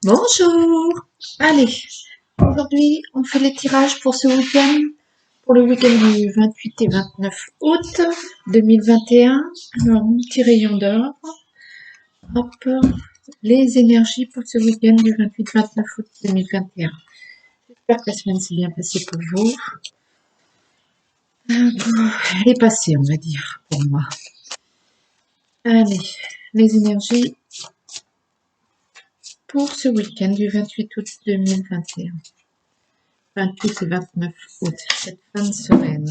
Bonjour! Allez, aujourd'hui on fait les tirages pour ce week-end, pour le week-end du 28 et 29 août 2021. Alors, mon petit rayon d'or. Hop, les énergies pour ce week-end du 28-29 août 2021. J'espère que la semaine s'est bien passée pour vous. Elle est passée, on va dire, pour moi. Allez, les énergies pour ce week-end du 28 août 2021. 28 et 29 août, cette fin de semaine.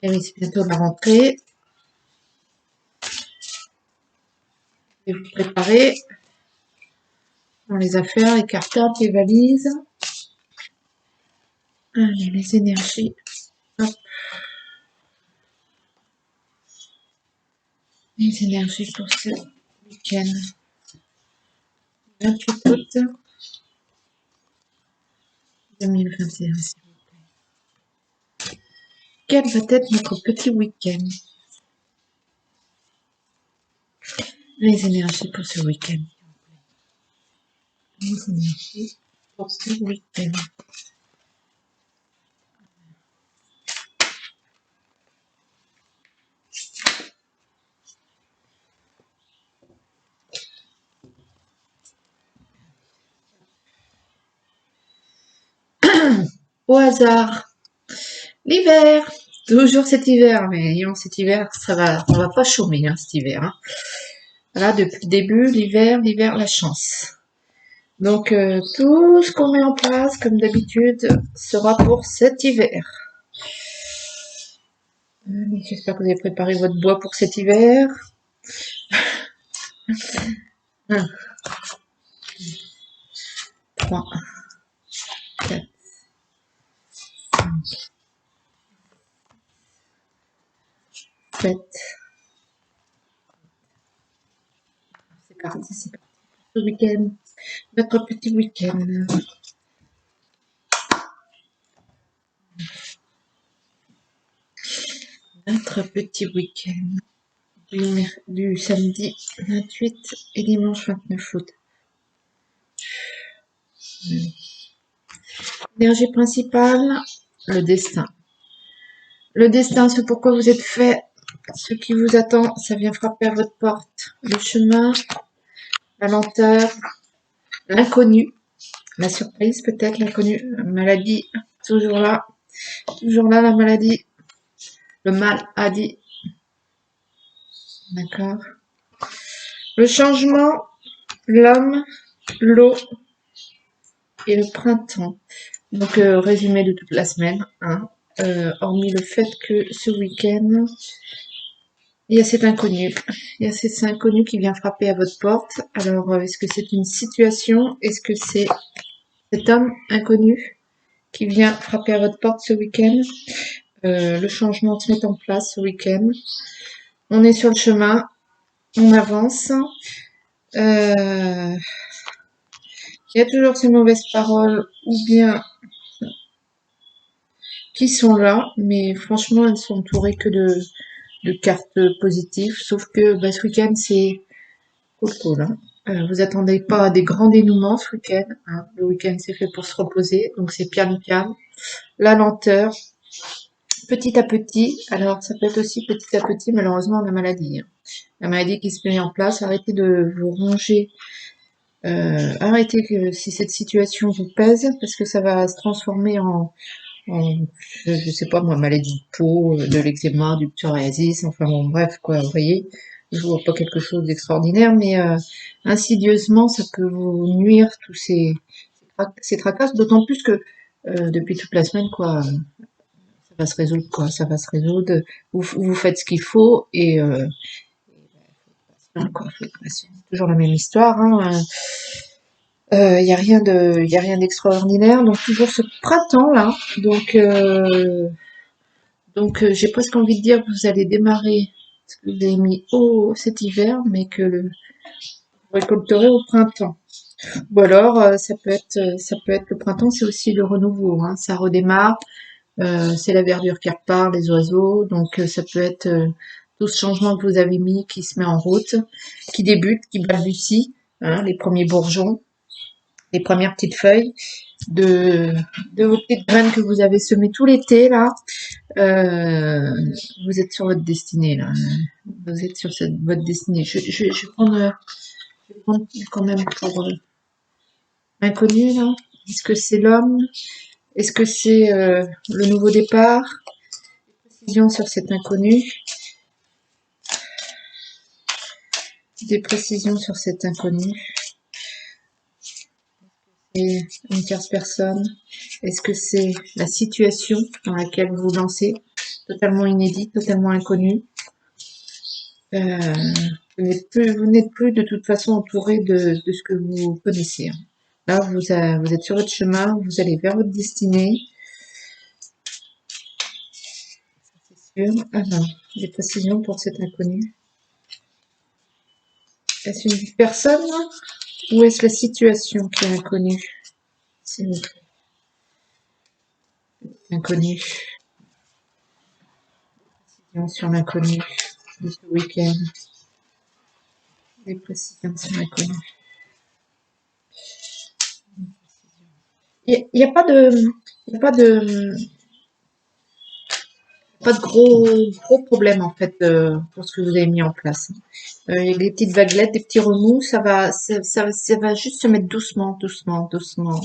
Et oui, c'est bientôt la rentrée. Et vous préparez dans les affaires, les cartables, les valises. Allez, les énergies. Hop. Les énergies pour ce week-end. 28 août 2021, s'il vous plaît. Quel va être notre petit week-end? Les énergies pour ce week-end. Les énergies pour ce week-end. Au hasard. L'hiver. Toujours cet hiver, mais cet hiver, ça va, on va pas chômer cet hiver. Hein. Voilà, depuis le début, l'hiver, la chance. Donc, tout ce qu'on met en place, comme d'habitude, sera pour cet hiver. J'espère que vous avez préparé votre bois pour cet hiver. 1, 3, 4, 5, 7. C'est parti, c'est parti. Le week-end, notre petit week-end. Notre petit week-end du samedi 28 et dimanche 29 août. Énergie principale, le destin. Le destin, ce pourquoi vous êtes fait, ce qui vous attend, ça vient frapper à votre porte. Le chemin, la lenteur, l'inconnu, la surprise peut-être, l'inconnu, la maladie, toujours là la maladie, le mal a dit. D'accord. Le changement, l'homme, l'eau et le printemps. Donc, résumé de toute la semaine, hein. Hormis le fait que ce week-end, il y a cet inconnu. Il y a cet inconnu qui vient frapper à votre porte. Alors, est-ce que c'est une situation? Est-ce que c'est cet homme inconnu qui vient frapper à votre porte ce week-end? Le changement se met en place ce week-end. On est sur le chemin. On avance. Il y a toujours ces mauvaises paroles ou bien qui sont là, mais franchement, elles sont entourées que de cartes positives, sauf que ce week-end, c'est cool. Hein. Vous attendez pas à des grands dénouements ce week-end. Hein. Le week-end, c'est fait pour se reposer, donc c'est calme. La lenteur, petit à petit. Alors, ça peut être aussi petit à petit, malheureusement, la maladie. Hein. La maladie qui se met en place, arrêtez de vous ronger. Arrêtez que si cette situation vous pèse, parce que ça va se transformer en je sais pas moi, maladie de peau, de l'eczéma, du psoriasis, enfin bon, bref, quoi, vous voyez, je vois pas quelque chose d'extraordinaire, mais insidieusement, ça peut vous nuire tous ces tracasses, d'autant plus que depuis toute la semaine, quoi, ça va se résoudre, quoi, ça va se résoudre, vous faites ce qu'il faut, et quoi, c'est toujours la même histoire, hein, y a rien d'extraordinaire, donc toujours ce printemps là, donc j'ai presque envie de dire que vous allez démarrer ce que vous avez mis haut cet hiver, mais que vous récolterez au printemps. Ou alors ça peut être le printemps, c'est aussi le renouveau, hein, ça redémarre, c'est la verdure qui repart, les oiseaux, donc ça peut être tout ce changement que vous avez mis qui se met en route, qui débute, qui balbutie, hein, les premiers bourgeons, les premières petites feuilles de, de vos petites graines que vous avez semées tout l'été là. Vous êtes sur votre destinée là. Vous êtes sur votre destinée. Je vais prendre quand même pour inconnu là. Est-ce que c'est l'homme? Est-ce que c'est le nouveau départ? Précision sur cet inconnu. Des précisions sur cet inconnu. Et une tierce personne. Est-ce que c'est la situation dans laquelle vous vous lancez? Totalement inédite, totalement inconnue. Vous n'êtes plus de toute façon entouré de ce que vous connaissez. Là, vous êtes sur votre chemin, vous allez vers votre destinée. C'est sûr. Alors, des précisions pour cet inconnu. Est-ce une personne ou est-ce la situation qui est inconnue? S'il vous plaît. Inconnu. Précisions sur l'inconnu de ce week-end. Des précisions sur l'inconnu. Il n'y a pas de, il y a pas de, pas de gros problème en fait pour ce que vous avez mis en place. Les petites vaguelettes, des petits remous, ça va juste se mettre doucement, doucement, doucement.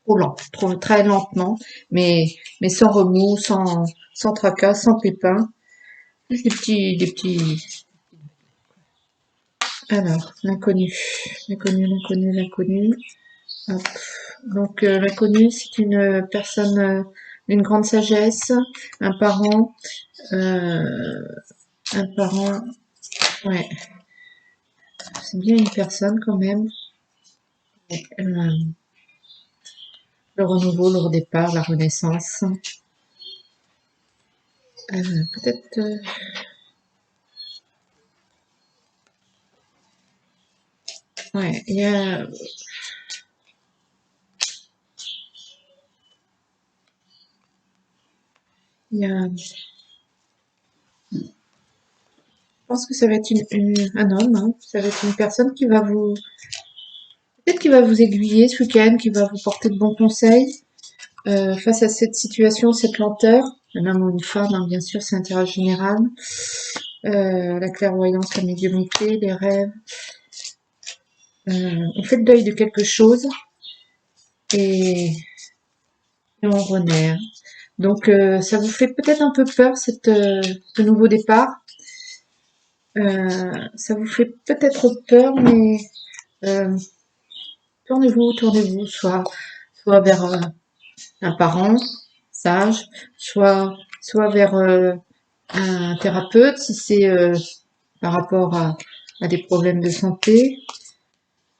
Trop lent, trop très lentement, mais sans remous, sans tracas, sans pépins. Juste des petits. Alors, l'inconnu, l'inconnu, l'inconnu, l'inconnu. Hop. Donc l'inconnu, c'est une personne d'une grande sagesse, un parent, euh, un parent, ouais, c'est bien une personne quand même. Le renouveau, le redépart, la renaissance. Peut-être, ouais, je pense que ça va être un homme, hein. Ça va être une personne qui va peut-être qui va vous aiguiller ce week-end, qui va vous porter de bons conseils face à cette situation, cette lenteur. Un homme ou une femme, hein, bien sûr, c'est intérêt général. La clairvoyance, la médiumnité, les rêves. On fait le deuil de quelque chose et, et on renaît. Donc ça vous fait peut-être un peu peur ce nouveau départ. Ça vous fait peut-être peur, mais euh, tournez-vous, soit vers un parent sage, soit vers un thérapeute si c'est par rapport à des problèmes de santé,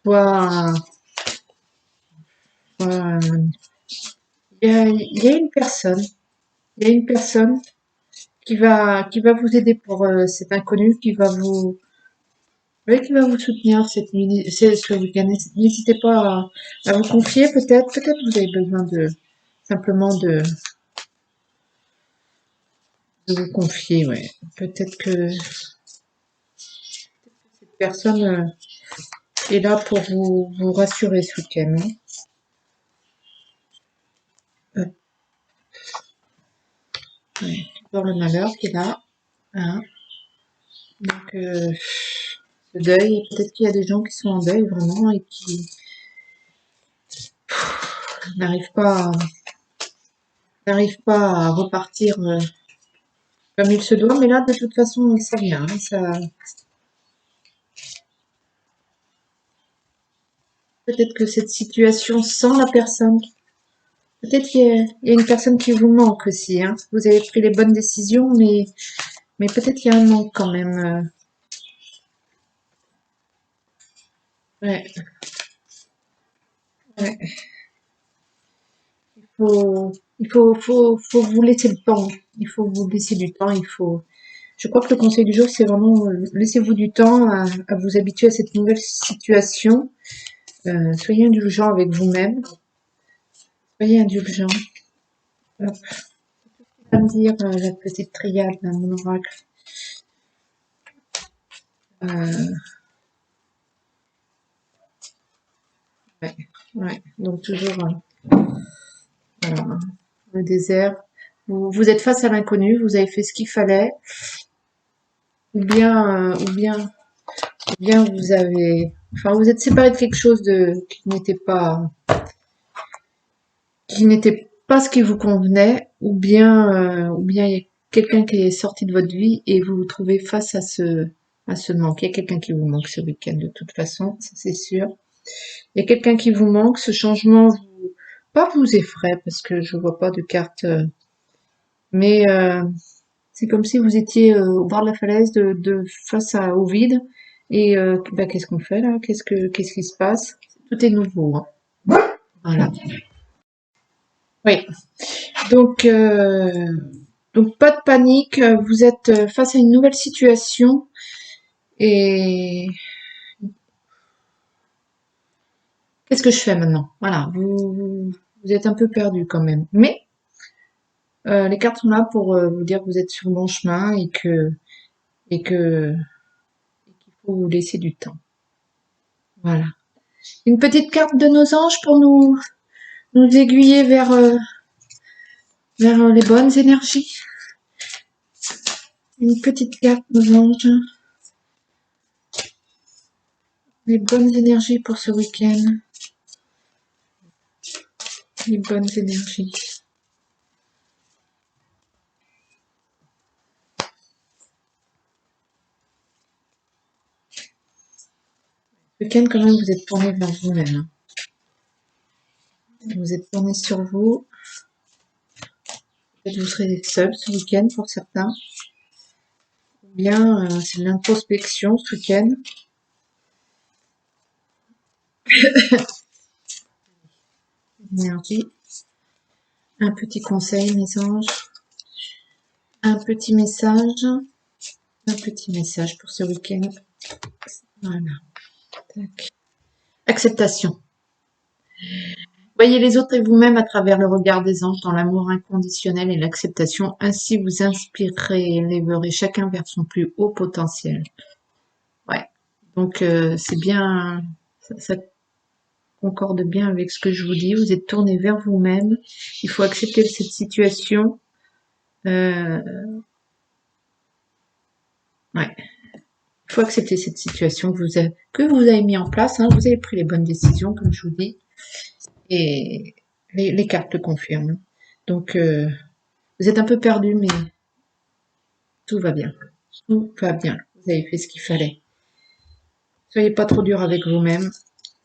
soit, soit il y a une personne, il y a une personne qui va vous aider pour cet inconnu, qui va vous soutenir ce week-end. N'hésitez pas à vous confier, peut-être vous avez besoin simplement de vous confier, ouais. Peut-être que cette personne est là pour vous rassurer ce week-end, hein. Ouais, toujours le malheur qui est là, hein. Donc, ce deuil, peut-être qu'il y a des gens qui sont en deuil vraiment et qui n'arrivent pas, à repartir comme il se doit. Mais là, de toute façon, ça vient, hein, peut-être que cette situation sans la personne, peut-être qu'il y a une personne qui vous manque aussi, hein. Vous avez pris les bonnes décisions, mais peut-être qu'il y a un manque quand même. Ouais, ouais. Faut vous laisser le temps. Il faut vous laisser du temps. Je crois que le conseil du jour, c'est vraiment laissez-vous du temps à vous habituer à cette nouvelle situation. Soyez indulgent avec vous-même. Soyez indulgent. Hop. Va me dire la petite triade, là, mon oracle. Euh, Ouais, ouais. Donc toujours voilà, le désert. Vous êtes face à l'inconnu, vous avez fait ce qu'il fallait, ou bien vous avez, enfin vous êtes séparé de quelque chose qui n'était pas ce qui vous convenait, ou bien il y a quelqu'un qui est sorti de votre vie et vous vous trouvez face à ce manque. Il y a quelqu'un qui vous manque ce week-end de toute façon, ça c'est sûr. Il y a quelqu'un qui vous manque, ce changement pas vous effraie parce que je vois pas de carte, mais c'est comme si vous étiez au bord de la falaise, au vide, et bah, qu'est-ce qu'on fait là? Qu'est-ce qui se passe? Tout est nouveau, hein. Voilà. Oui. Donc, pas de panique. Vous êtes face à une nouvelle situation et qu'est-ce que je fais maintenant? Voilà. Vous êtes un peu perdu quand même, mais les cartes sont là pour vous dire que vous êtes sur le bon chemin et qu'il faut vous laisser du temps. Voilà. Une petite carte de nos anges pour nous aiguiller vers les bonnes énergies. Une petite carte de nos anges. Les bonnes énergies pour ce week-end. Les bonnes énergies. Ce week-end, quand même, vous êtes tourné vers vous-même. Vous êtes tourné sur vous. Peut-être vous serez seul ce week-end pour certains. Ou bien c'est de l'introspection ce week-end. Énergie. Un petit conseil, mes anges. Un petit message. Un petit message pour ce week-end. Voilà. Tac. Acceptation. Voyez les autres et vous-même à travers le regard des anges dans l'amour inconditionnel et l'acceptation. Ainsi vous inspirerez et élèverez chacun vers son plus haut potentiel. Ouais. Donc c'est bien, ça concorde bien avec ce que je vous dis. Vous êtes tourné vers vous-même. Il faut accepter cette situation. Ouais. Il faut accepter cette situation que vous avez mis en place. Hein. Vous avez pris les bonnes décisions, comme je vous dis, et les cartes le confirment. Donc vous êtes un peu perdu, mais tout va bien. Tout va bien. Vous avez fait ce qu'il fallait. Soyez pas trop dur avec vous-même.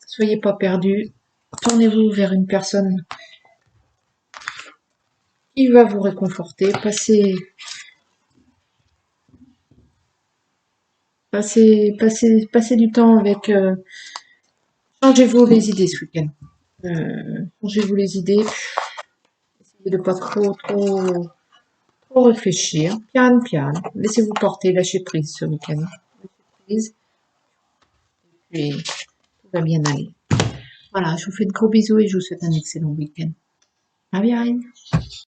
Soyez pas perdu. Tournez-vous vers une personne qui va vous réconforter. Passez du temps avec. Changez-vous les idées ce week-end. Changez-vous les idées. Essayez de pas trop réfléchir. Piano, piano. Laissez-vous porter. Lâchez prise ce week-end. Lâchez prise. Et tout va bien aller. Voilà, je vous fais de gros bisous et je vous souhaite un excellent week-end. Bye bye.